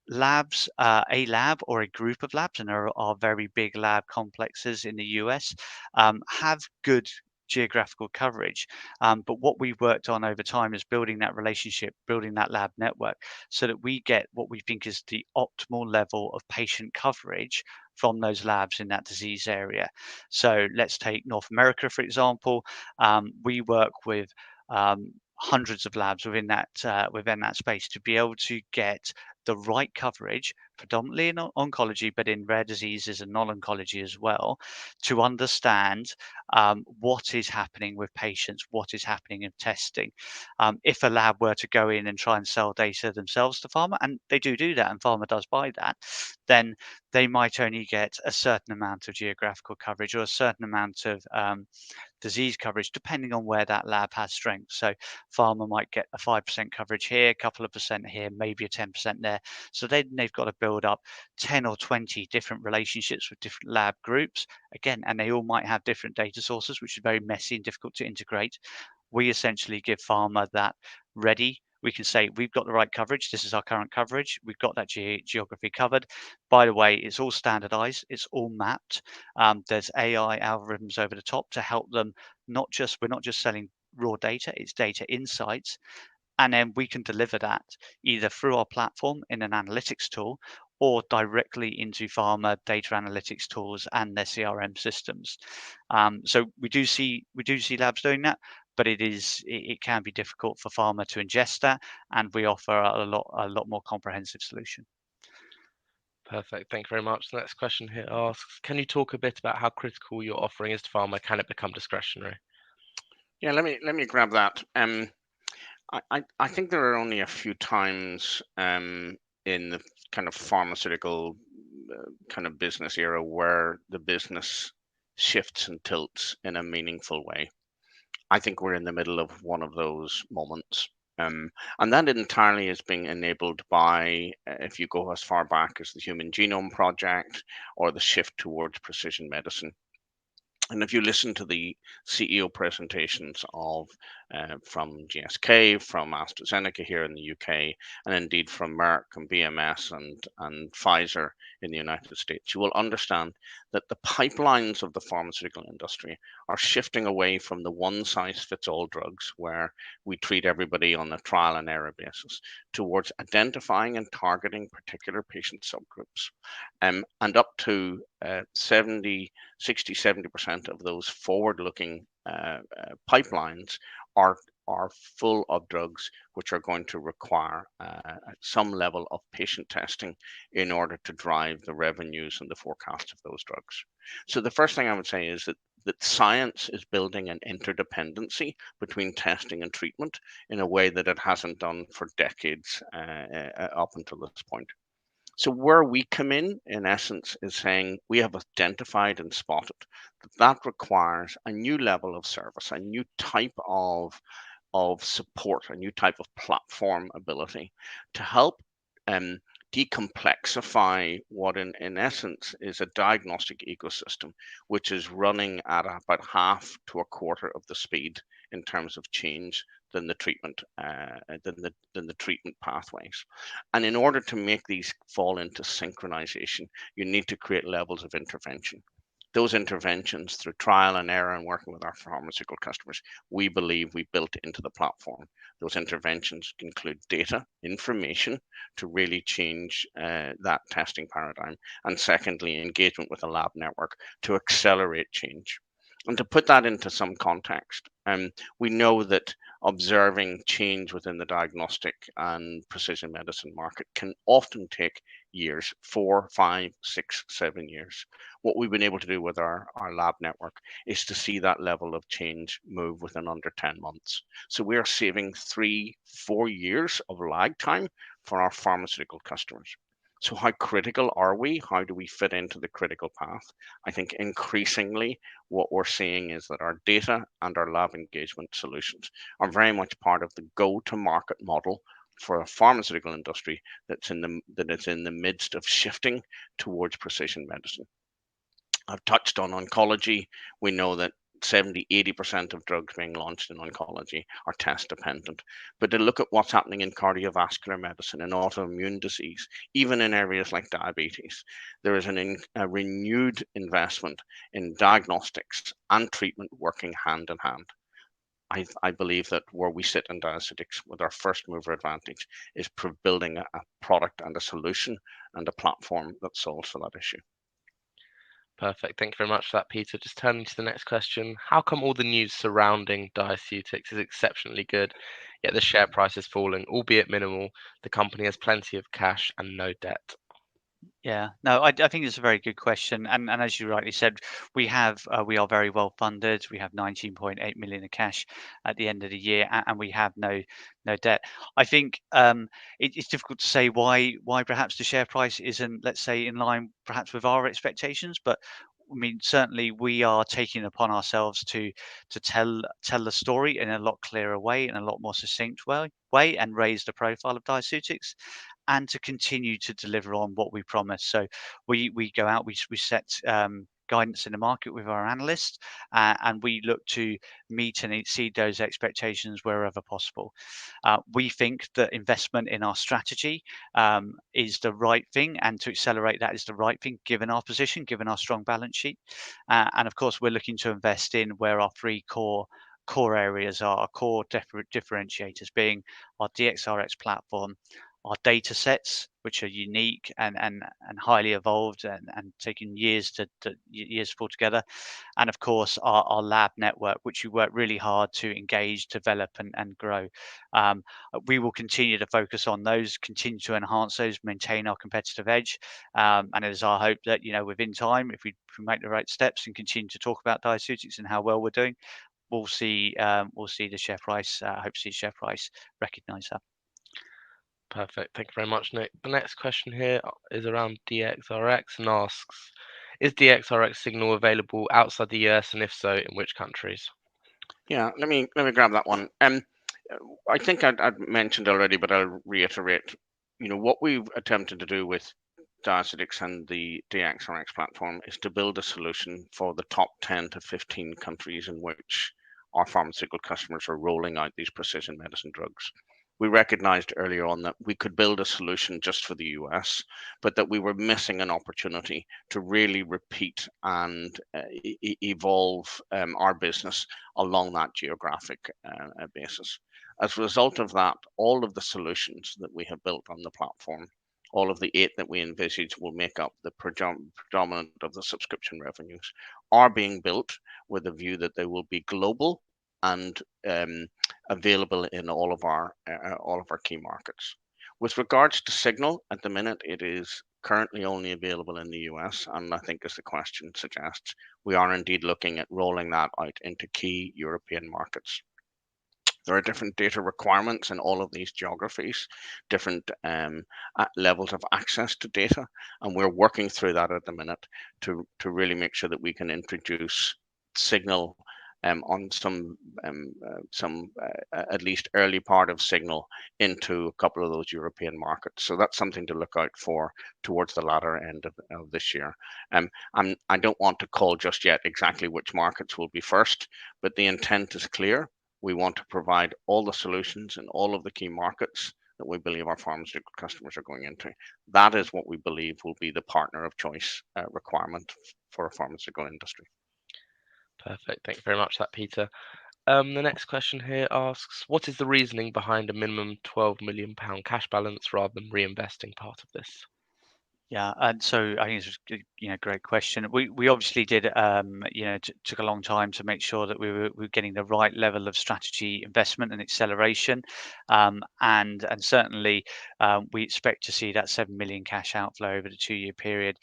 labs, a lab or a group of labs, and there are very big lab complexes in the US, have good geographical coverage. But what we've worked on over time is building that relationship, building that lab network so that we get what we think is the optimal level of patient coverage from those labs in that disease area. So let's take North America, for example. We work with hundreds of labs within that space to be able to get the right coverage, predominantly in oncology, but in rare diseases and non-oncology as well, to understand what is happening with patients, what is happening in testing. If a lab were to go in and try and sell data themselves to pharma, and they do that, and pharma does buy that, then they might only get a certain amount of geographical coverage or a certain amount of disease coverage, depending on where that lab has strength. So pharma might get a 5% coverage here, a couple of percent here, maybe a 10% there. So they've got to build up 10 or 20 different relationships with different lab groups, again, and they all might have different data sources, which is very messy and difficult to integrate. We essentially give pharma that ready. We can say, we've got the right coverage. This is our current coverage. We've got that geography covered. By the way, it's all standardized. It's all mapped. There's AI algorithms over the top to help them. We're not just selling raw data, it's data insights. And then we can deliver that either through our platform in an analytics tool or directly into pharma data analytics tools and their CRM systems. So we do see labs doing that, but it can be difficult for pharma to ingest that, and we offer a lot more comprehensive solution. Perfect. Thank you very much. The next question here asks, can you talk a bit about how critical your offering is to pharma? Can it become discretionary? Yeah, let me grab that. I think there are only a few times in the kind of pharmaceutical kind of business era where the business shifts and tilts in a meaningful way. I think we're in the middle of one of those moments. And that entirely is being enabled by, if you go as far back as the Human Genome Project or the shift towards precision medicine. And if you listen to the CEO presentations of from GSK, from AstraZeneca here in the UK, and indeed from Merck and BMS and Pfizer in the United States, you will understand that the pipelines of the pharmaceutical industry are shifting away from the one-size-fits-all drugs, where we treat everybody on a trial and error basis, towards identifying and targeting particular patient subgroups, and up to 60-70% of those forward-looking pipelines are full of drugs which are going to require some level of patient testing in order to drive the revenues and the forecast of those drugs. So the first thing I would say is that science is building an interdependency between testing and treatment in a way that it hasn't done for decades up until this point. So where we come in essence, is saying we have identified and spotted that requires a new level of service, a new type of support, a new type of platform ability to help decomplexify what in essence is a diagnostic ecosystem, which is running at about half to a quarter of the speed in terms of change than the treatment than the treatment pathways. And in order to make these fall into synchronization, you need to create levels of intervention. Those interventions through trial and error and working with our pharmaceutical customers, we believe we built into the platform. Those interventions include data, information to really change that testing paradigm. And secondly, engagement with the lab network to accelerate change. And to put that into some context, we know that observing change within the diagnostic and precision medicine market can often take years, 4, 5, 6, 7 years. What we've been able to do with our lab network is to see that level of change move within under 10 months. So we are saving 3, 4 years of lag time for our pharmaceutical customers. So how critical are we? How do we fit into the critical path? I think increasingly what we're seeing is that our data and our lab engagement solutions are very much part of the go-to-market model for a pharmaceutical industry that's in the midst of shifting towards precision medicine. I've touched on oncology. We know that 70-80% of drugs being launched in oncology are test dependent. But to look at what's happening in cardiovascular medicine and autoimmune disease, even in areas like diabetes, there is a renewed investment in diagnostics and treatment working hand in hand. I believe that where we sit in Diaceutics with our first mover advantage is building a product and a solution and a platform that solves for that issue. Perfect. Thank you very much for that, Peter. Just turning to the next question. How come all the news surrounding Diaceutics is exceptionally good, yet the share price is falling, albeit minimal? The company has plenty of cash and no debt. Yeah, no, I think it's a very good question, and as you rightly said, we are very well funded. We have 19.8 million of cash at the end of the year, and we have no debt. I think it's difficult to say why perhaps the share price isn't, let's say, in line perhaps with our expectations, but I mean, certainly we are taking it upon ourselves to tell the story in a lot clearer way, in a lot more succinct way, and raise the profile of Diaceutics, and to continue to deliver on what we promise. So we go out, we set guidance in the market with our analysts, and we look to meet and exceed those expectations wherever possible. We think that investment in our strategy is the right thing, and to accelerate that is the right thing given our position, given our strong balance sheet. And of course, we're looking to invest in where our three core areas are, our core differentiators being our DXRX platform, our data sets, which are unique and highly evolved and taking years to pull together, and of course our lab network, which we work really hard to engage, develop, and grow. We will continue to focus on those, continue to enhance those, maintain our competitive edge, and it is our hope that within time, if we make the right steps and continue to talk about Diaceutics and how well we're doing, we'll see the share price. Hope to see share price recognise that. Perfect. Thank you very much, Nick. The next question here is around DXRX and asks, is DXRX signal available outside the US, and if so, in which countries? Yeah, let me grab that one. I think I'd mentioned already, but I'll reiterate. What we've attempted to do with Diaceutics and the DXRX platform is to build a solution for the top 10 to 15 countries in which our pharmaceutical customers are rolling out these precision medicine drugs. We recognized earlier on that we could build a solution just for the US, but that we were missing an opportunity to really repeat and evolve our business along that geographic basis. As a result of that, all of the solutions that we have built on the platform, all of the 8 that we envisage will make up the predominant of the subscription revenues, are being built with a view that they will be global and available in all of our key markets. With regards to Signal, at the minute it is currently only available in the US, and I think, as the question suggests, we are indeed looking at rolling that out into key European markets. There are different data requirements in all of these geographies, different levels of access to data, and we're working through that at the minute to really make sure that we can introduce Signal on some at least early part of Signal into a couple of those European markets. So that's something to look out for towards the latter end of this year. I don't want to call just yet exactly which markets will be first, but the intent is clear. We want to provide all the solutions in all of the key markets that we believe our pharmaceutical customers are going into. That is what we believe will be the partner of choice requirement for a pharmaceutical industry. Perfect. Thank you very much for that, Peter. The next question here asks, what is the reasoning behind a minimum £12 million cash balance rather than reinvesting part of this? Yeah, and so I think it's a great question. We obviously did took a long time to make sure that we were getting the right level of strategy investment and acceleration, and certainly we expect to see that 7 million cash outflow over the 2-year period,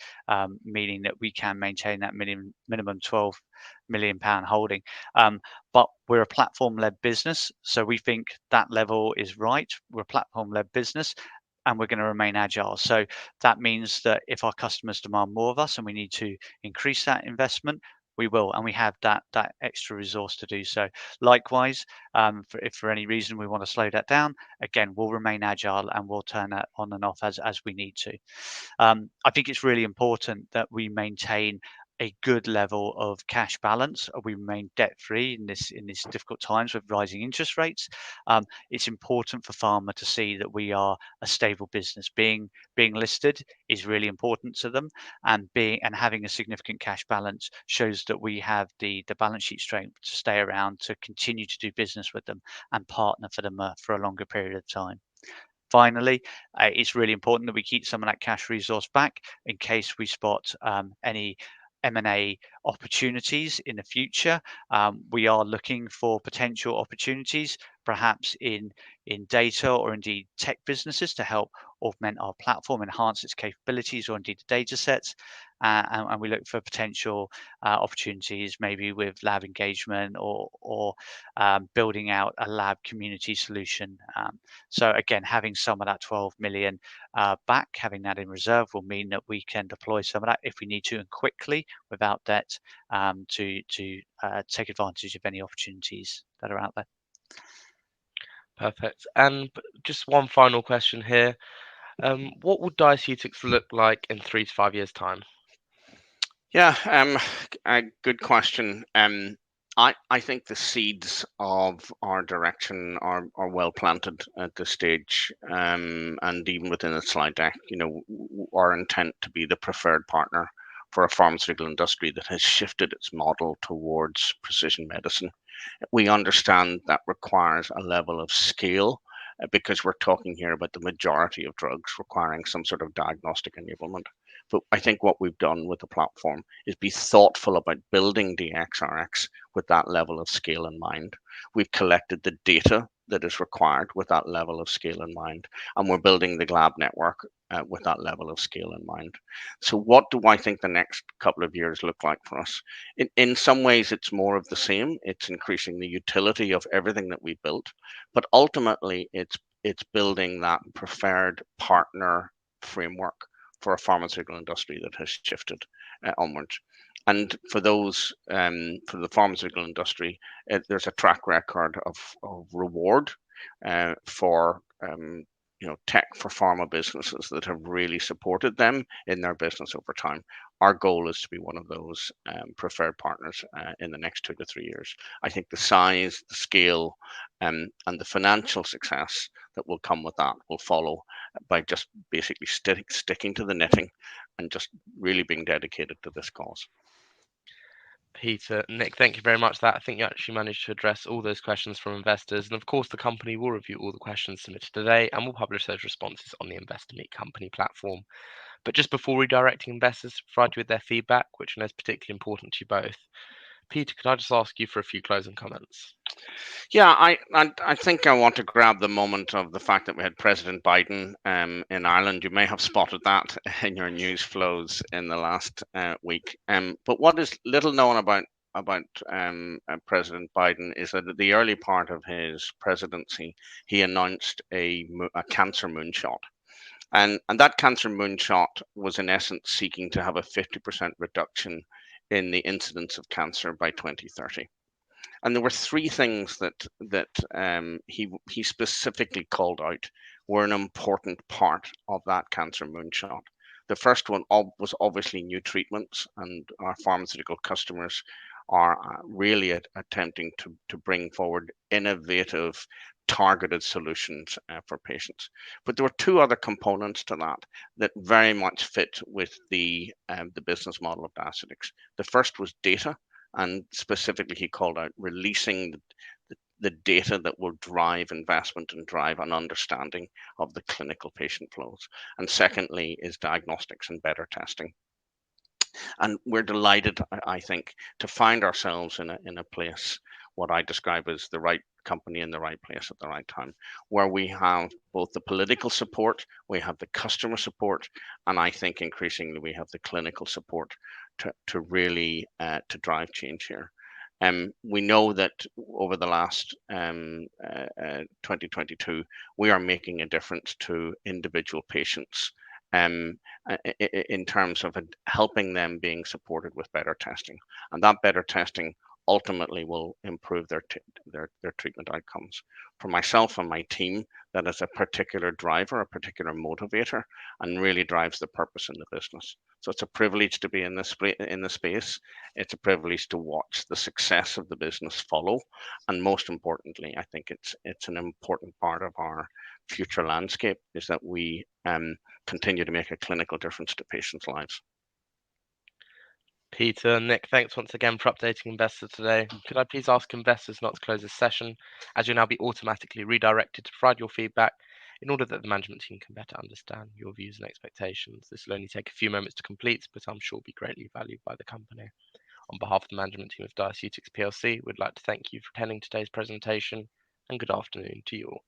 meaning that we can maintain that minimum 12 million pound holding. But we're a platform-led business, so we think that level is right. We're a platform-led business, and we're going to remain agile. So that means that if our customers demand more of us and we need to increase that investment, we will, and we have that extra resource to do so. Likewise, if for any reason we want to slow that down, again, we'll remain agile and we'll turn that on and off as we need to. I think it's really important that we maintain a good level of cash balance. We remain debt free in this difficult times with rising interest rates. It's important for pharma to see that we are a stable business. Being listed is really important to them, and having a significant cash balance shows that we have the balance sheet strength to stay around, to continue to do business with them and partner for them for a longer period of time. Finally, it's really important that we keep some of that cash resource back in case we spot any M&A opportunities in the future. We are looking for potential opportunities, perhaps in data or indeed tech businesses, to help augment our platform, enhance its capabilities, or indeed the data sets. And we look for potential opportunities, maybe with lab engagement or building out a lab community solution. So again, having some of that 12 million back, having that in reserve, will mean that we can deploy some of that if we need to, and quickly, without debt, to take advantage of any opportunities that are out there. Perfect. And just one final question here. What would DIACEUTICS look like in 3 to 5 years' time? Yeah, a good question. I think the seeds of our direction are well planted at this stage, and even within the slide deck, our intent to be the preferred partner for a pharmaceutical industry that has shifted its model towards precision medicine. We understand that requires a level of scale, because we're talking here about the majority of drugs requiring some sort of diagnostic enablement. But I think what we've done with the platform is be thoughtful about building DXRX with that level of scale in mind. We've collected the data that is required with that level of scale in mind, and we're building the lab network with that level of scale in mind. So what do I think the next couple of years look like for us? In some ways, it's more of the same. It's increasing the utility of everything that we built, but ultimately it's building that preferred partner framework for a pharmaceutical industry that has shifted onwards. And for those, for the pharmaceutical industry, there's a track record of reward for tech for pharma businesses that have really supported them in their business over time. Our goal is to be one of those preferred partners in the next 2 to 3 years. I think the size, the scale, and the financial success that will come with that will follow by just basically sticking to the knitting and just really being dedicated to this cause. Peter, Nick, thank you very much for that. I think you actually managed to address all those questions from investors. And of course, the company will review all the questions submitted today and will publish those responses on the Investor Meet Company platform. But just before redirecting investors to provide you with their feedback, which I know is particularly important to you both, Peter, could I just ask you for a few closing comments? Yeah, I think I want to grab the moment of the fact that we had President Biden in Ireland. You may have spotted that in your news flows in the last week. But what is little known about President Biden is that at the early part of his presidency, he announced a cancer moonshot. And that cancer moonshot was in essence seeking to have a 50% reduction in the incidence of cancer by 2030. And there were 3 things that he specifically called out were an important part of that cancer moonshot. The first one was obviously new treatments, and our pharmaceutical customers are really attempting to bring forward innovative, targeted solutions for patients. But there were two other components to that very much fit with the business model of DIACEUTICS. The first was data, and specifically he called out releasing the data that will drive investment and drive an understanding of the clinical patient flows. And secondly is diagnostics and better testing. And we're delighted, I think, to find ourselves in a place, what I describe as the right company in the right place at the right time, where we have both the political support, we have the customer support, and I think increasingly we have the clinical support to really to drive change here. We know that over the last 2022, we are making a difference to individual patients in terms of helping them being supported with better testing. And that better testing ultimately will improve their treatment outcomes. For myself and my team, that is a particular driver, a particular motivator, and really drives the purpose in the business. So it's a privilege to be in this space. It's a privilege to watch the success of the business follow, and most importantly, I think it's an important part of our future landscape is that we continue to make a clinical difference to patients' lives. Peter, Nick, thanks once again for updating investors today. Could I please ask investors not to close this session, as you'll now be automatically redirected to provide your feedback in order that the management team can better understand your views and expectations. This will only take a few moments to complete, but I'm sure will be greatly valued by the company. On behalf of the management team of DIACEUTICS PLC, we'd like to thank you for attending today's presentation, and good afternoon to you all.